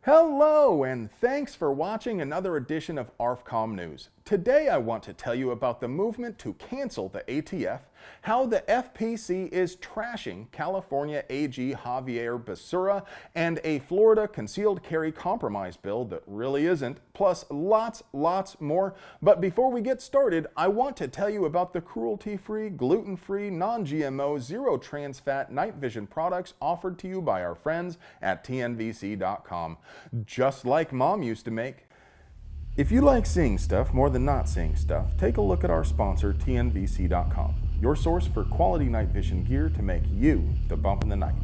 Hello, and thanks for watching another edition of ARFCOM News. Today I want to tell you about the movement to cancel the ATF, how the FPC is trashing California AG Javier Becerra, and a Florida concealed carry compromise bill that really isn't, plus lots more. But before we get started, I want to tell you about the cruelty-free, gluten-free, non-GMO, zero trans fat night vision products offered to you by our friends at TNVC.com. Just like Mom used to make. If you like seeing stuff more than not seeing stuff, take a look at our sponsor, TNVC.com, your source for quality night vision gear to make you the bump in the night.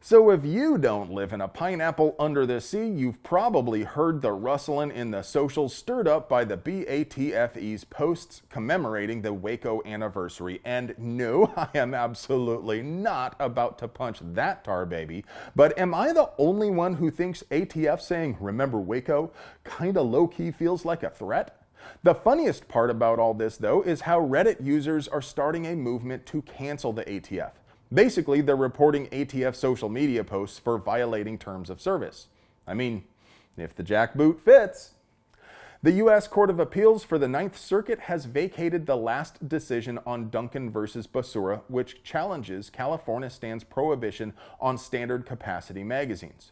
So if you don't live in a pineapple under the sea, you've probably heard the rustling in the socials stirred up by the BATFE's posts commemorating the Waco anniversary. And no, I am absolutely not about to punch that tar baby. But am I the only one who thinks ATF saying, "Remember Waco," kinda low-key feels like a threat? The funniest part about all this, though, is how Reddit users are starting a movement to cancel the ATF. Basically, they're reporting ATF social media posts for violating terms of service. I mean, if the jackboot fits. The U.S. Court of Appeals for the Ninth Circuit has vacated the last decision on Duncan versus Becerra, which challenges California Stand's prohibition on standard capacity magazines.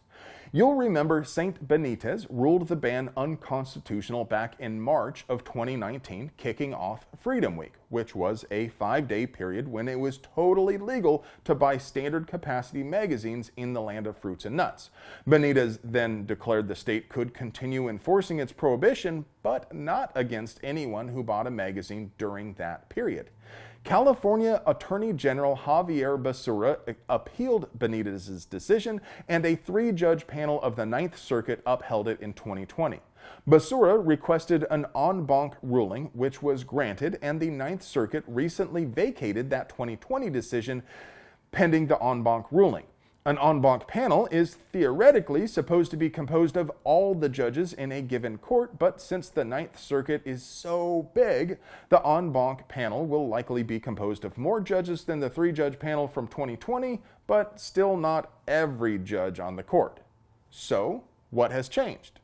You'll remember St. Benitez ruled the ban unconstitutional back in March of 2019, kicking off Freedom Week, which was a 5-day period when it was totally legal to buy standard capacity magazines in the land of fruits and nuts. Benitez then declared the state could continue enforcing its prohibition, but not against anyone who bought a magazine during that period. California Attorney General Javier Becerra appealed Benitez's decision, and a 3-judge panel of the Ninth Circuit upheld it in 2020. Becerra requested an en banc ruling, which was granted, and the Ninth Circuit recently vacated that 2020 decision pending the en banc ruling. An en banc panel is theoretically supposed to be composed of all the judges in a given court, but since the Ninth Circuit is so big, the en banc panel will likely be composed of more judges than the 3-judge panel from 2020, but still not every judge on the court. So, what has changed?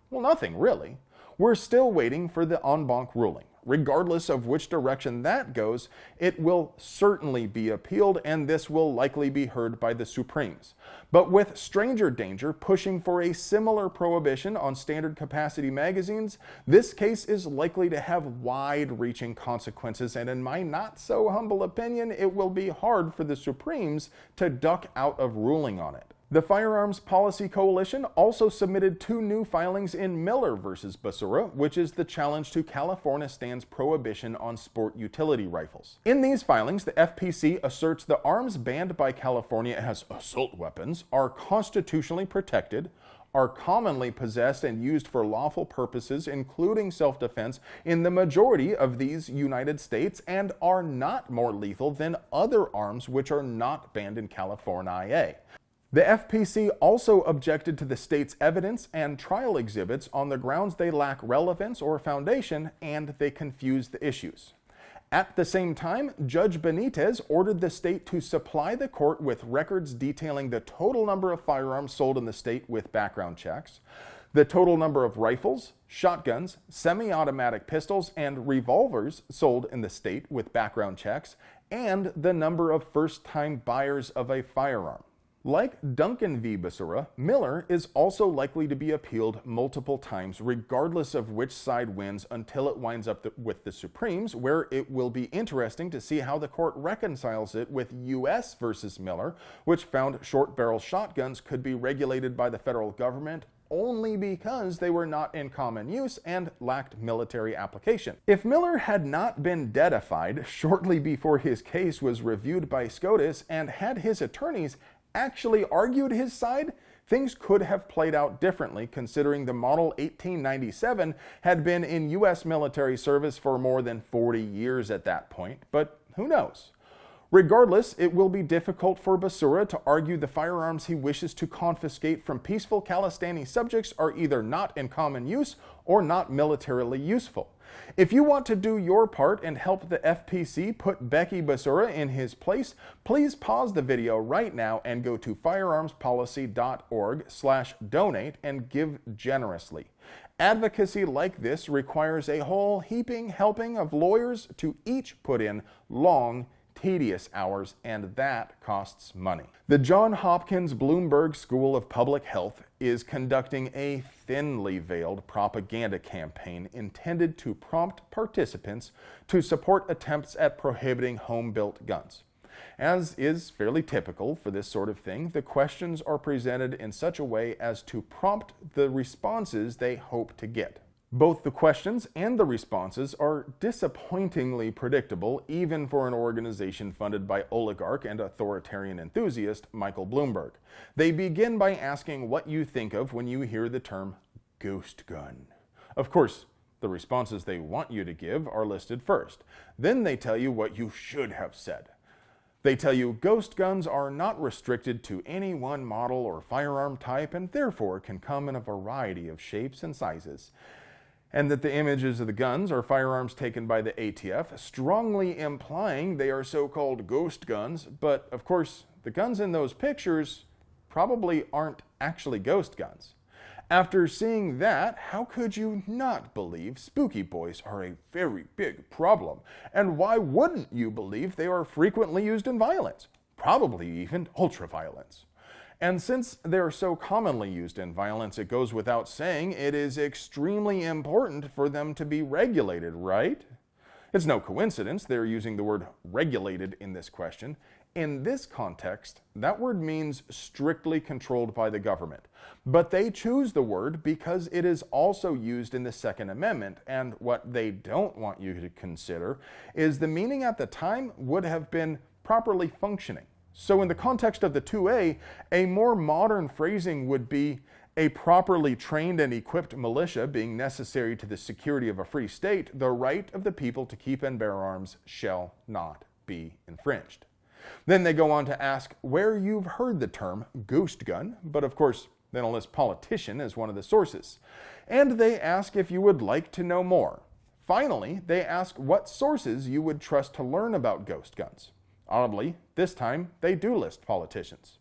Well, nothing really. We're still waiting for the en banc ruling. Regardless of which direction that goes, it will certainly be appealed, and this will likely be heard by the Supremes. But with stranger danger pushing for a similar prohibition on standard capacity magazines, this case is likely to have wide-reaching consequences, and in my not-so-humble opinion, it will be hard for the Supremes to duck out of ruling on it. The Firearms Policy Coalition also submitted 2 new filings in Miller versus Becerra, which is the challenge to California Stand's prohibition on sport utility rifles. In these filings, the FPC asserts the arms banned by California as assault weapons are constitutionally protected, are commonly possessed and used for lawful purposes, including self-defense, in the majority of these United States, and are not more lethal than other arms which are not banned in California. The FPC also objected to the state's evidence and trial exhibits on the grounds they lack relevance or foundation, and they confuse the issues. At the same time, Judge Benitez ordered the state to supply the court with records detailing the total number of firearms sold in the state with background checks, the total number of rifles, shotguns, semi-automatic pistols, and revolvers sold in the state with background checks, and the number of first-time buyers of a firearm. Like Duncan v. Becerra, Miller is also likely to be appealed multiple times, regardless of which side wins, until it winds up with the Supremes, where it will be interesting to see how the court reconciles it with U.S. versus Miller, which found short-barrel shotguns could be regulated by the federal government only because they were not in common use and lacked military application. If Miller had not been deadified shortly before his case was reviewed by SCOTUS and had his attorneys actually argued his side, things could have played out differently, considering the Model 1897 had been in U.S. military service for more than 40 years at that point, but who knows? Regardless, it will be difficult for Becerra to argue the firearms he wishes to confiscate from peaceful Khalistani subjects are either not in common use or not militarily useful. If you want to do your part and help the FPC put Becky Becerra in his place, please pause the video right now and go to firearmspolicy.org/donate and give generously. Advocacy like this requires a whole heaping helping of lawyers to each put in long, tedious hours, and that costs money. The Johns Hopkins Bloomberg School of Public Health is conducting a thinly veiled propaganda campaign intended to prompt participants to support attempts at prohibiting home-built guns. As is fairly typical for this sort of thing, the questions are presented in such a way as to prompt the responses they hope to get. Both the questions and the responses are disappointingly predictable, even for an organization funded by oligarch and authoritarian enthusiast Michael Bloomberg. They begin by asking what you think of when you hear the term ghost gun. Of course, the responses they want you to give are listed first. Then they tell you what you should have said. They tell you ghost guns are not restricted to any one model or firearm type and therefore can come in a variety of shapes and sizes, and that the images of the guns are firearms taken by the ATF, strongly implying they are so-called ghost guns, but of course, the guns in those pictures probably aren't actually ghost guns. After seeing that, how could you not believe spooky boys are a very big problem? And why wouldn't you believe they are frequently used in violence? Probably even ultra-violence. And since they're so commonly used in violence, it goes without saying it is extremely important for them to be regulated, right? It's no coincidence they're using the word regulated in this question. In this context, that word means strictly controlled by the government. But they choose the word because it is also used in the Second Amendment, and what they don't want you to consider is the meaning at the time would have been properly functioning. So in the context of the 2A, a more modern phrasing would be a properly trained and equipped militia being necessary to the security of a free state, the right of the people to keep and bear arms shall not be infringed. Then they go on to ask where you've heard the term ghost gun, but of course they don't list politician as one of the sources. And they ask if you would like to know more. Finally, they ask what sources you would trust to learn about ghost guns. Oddly, this time they do list politicians.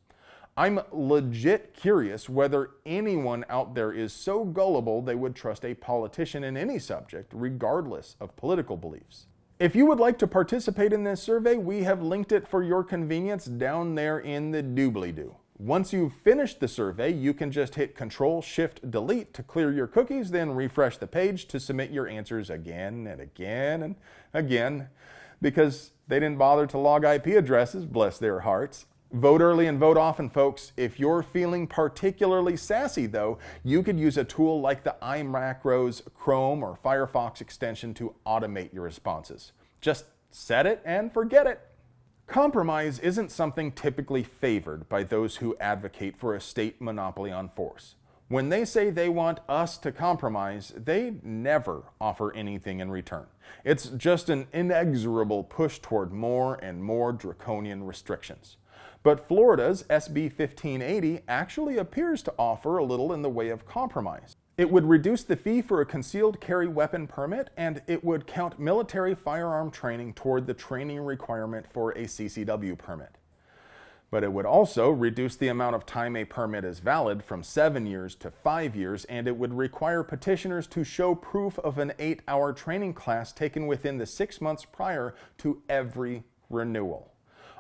I'm legit curious whether anyone out there is so gullible they would trust a politician in any subject, regardless of political beliefs. If you would like to participate in this survey, we have linked it for your convenience down there in the doobly-doo. Once you've finished the survey, you can just hit Control-Shift-Delete to clear your cookies, then refresh the page to submit your answers again and again and again, because they didn't bother to log IP addresses, bless their hearts. Vote early and vote often, folks. If you're feeling particularly sassy, though, you could use a tool like the iMacro's Chrome or Firefox extension to automate your responses. Just set it and forget it. Compromise isn't something typically favored by those who advocate for a state monopoly on force. When they say they want us to compromise, they never offer anything in return. It's just an inexorable push toward more and more draconian restrictions. But Florida's SB 1580 actually appears to offer a little in the way of compromise. It would reduce the fee for a concealed carry weapon permit, and it would count military firearm training toward the training requirement for a CCW permit. But it would also reduce the amount of time a permit is valid from 7 years to 5 years, and it would require petitioners to show proof of an 8-hour training class taken within the 6 months prior to every renewal.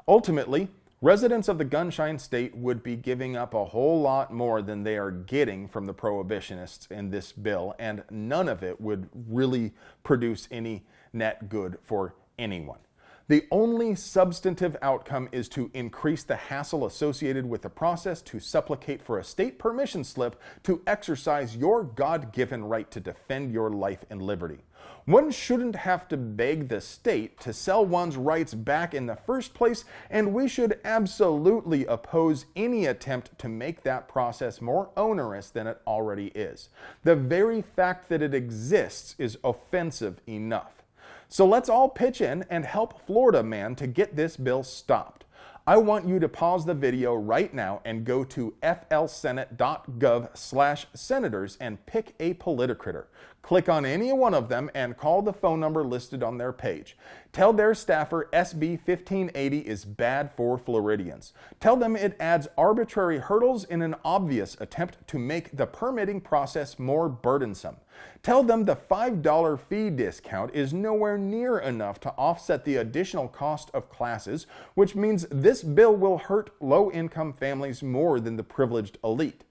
Ultimately, residents of the gunshine state would be giving up a whole lot more than they are getting from the prohibitionists in this bill, and none of it would really produce any net good for anyone. The only substantive outcome is to increase the hassle associated with the process to supplicate for a state permission slip to exercise your God-given right to defend your life and liberty. One shouldn't have to beg the state to sell one's rights back in the first place, and we should absolutely oppose any attempt to make that process more onerous than it already is. The very fact that it exists is offensive enough. So let's all pitch in and help Florida man to get this bill stopped. I want you to pause the video right now and go to flsenate.gov/senators and pick a politicritter. Click on any one of them and call the phone number listed on their page. Tell their staffer SB 1580 is bad for Floridians. Tell them it adds arbitrary hurdles in an obvious attempt to make the permitting process more burdensome. Tell them the $5 fee discount is nowhere near enough to offset the additional cost of classes, which means this bill will hurt low-income families more than the privileged elite.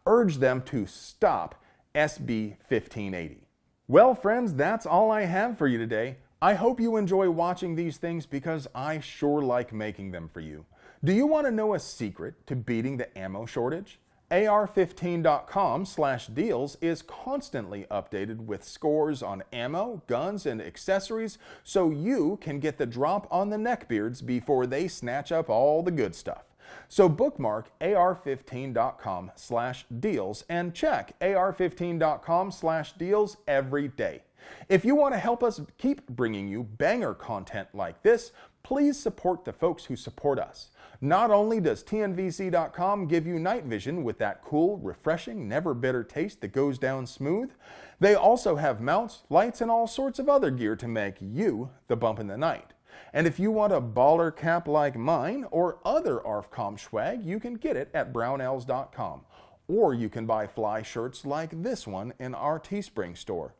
Urge them to stop SB 1580. Well, friends, that's all I have for you today. I hope you enjoy watching these things because I sure like making them for you. Do you want to know a secret to beating the ammo shortage? AR15.com/deals is constantly updated with scores on ammo, guns, and accessories so you can get the drop on the neckbeards before they snatch up all the good stuff. So bookmark AR15.com/deals and check AR15.com/deals every day. If you want to help us keep bringing you banger content like this, please support the folks who support us. Not only does TNVC.com give you night vision with that cool, refreshing, never bitter taste that goes down smooth, they also have mounts, lights, and all sorts of other gear to make you the bump in the night. And if you want a baller cap like mine or other ARFCOM swag, you can get it at brownells.com. Or you can buy fly shirts like this one in our Teespring store.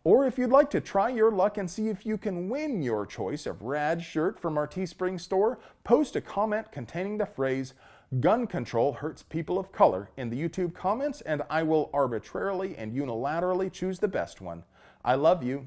Or if you'd like to try your luck and see if you can win your choice of rad shirt from our Teespring store, post a comment containing the phrase, "Gun control hurts people of color" in the YouTube comments, and I will arbitrarily and unilaterally choose the best one. I love you.